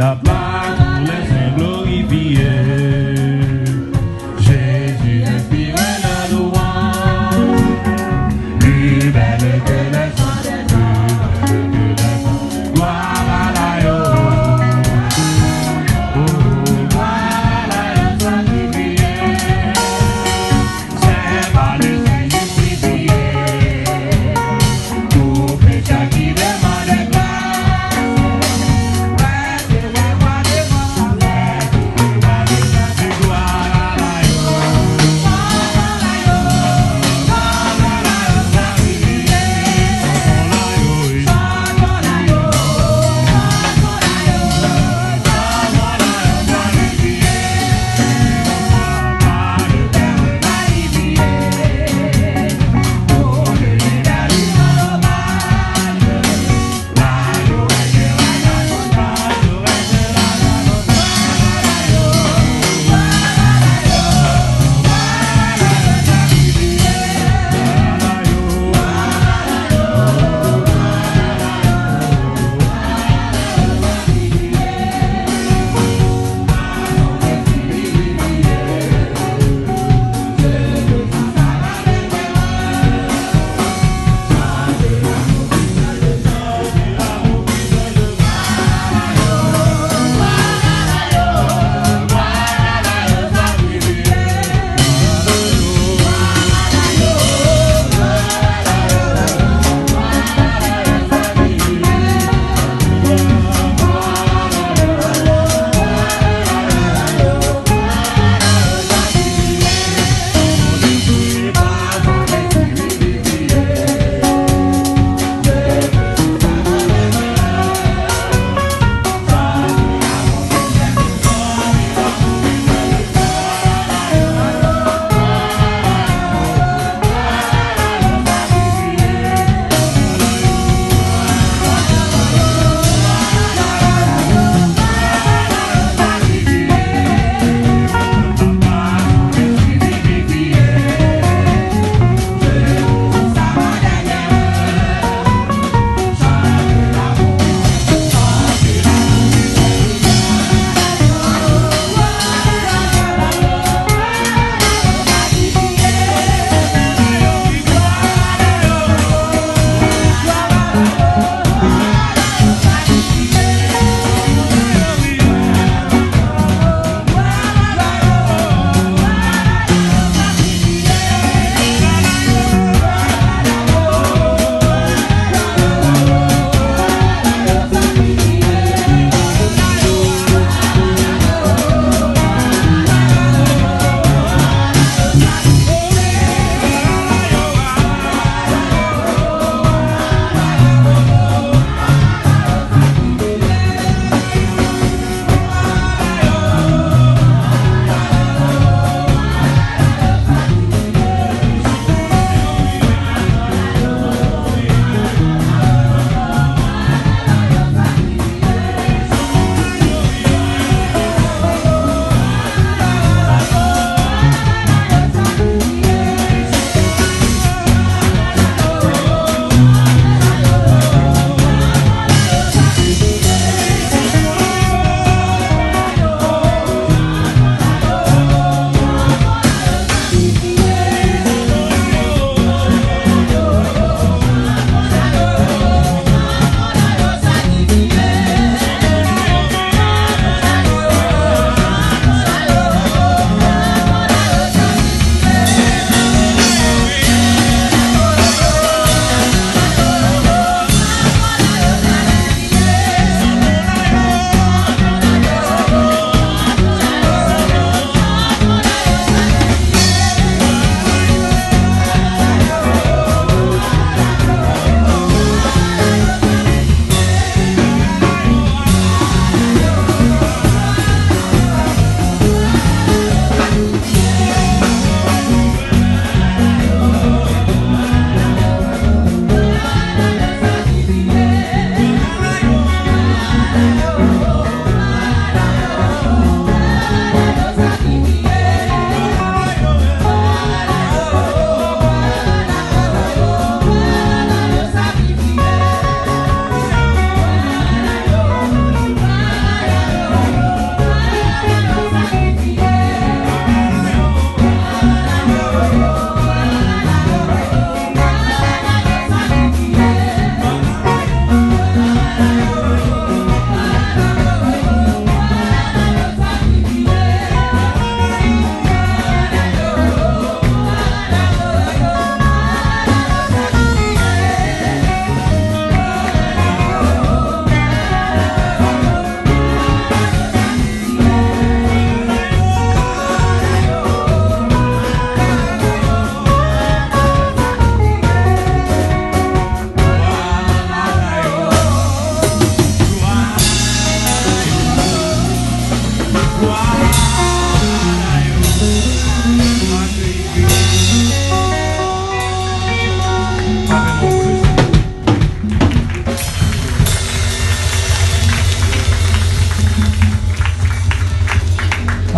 la part pour les saints glorifiés. Jésus inspire la louange, plus belle que les chants des anges, gloire à la yo. Oh, gloire à la yo sanctifiée. C'est par le Seigneur crucifié, tout péché qui demande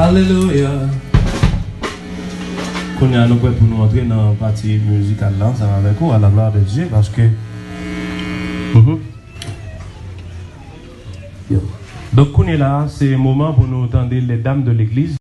Alléluia. Qu'on a nous pour nous entrer dans la partie musicale là, ça va avec vous à la gloire de Dieu parce que. Donc, on est là, c'est le moment pour nous entendre les dames de l'église.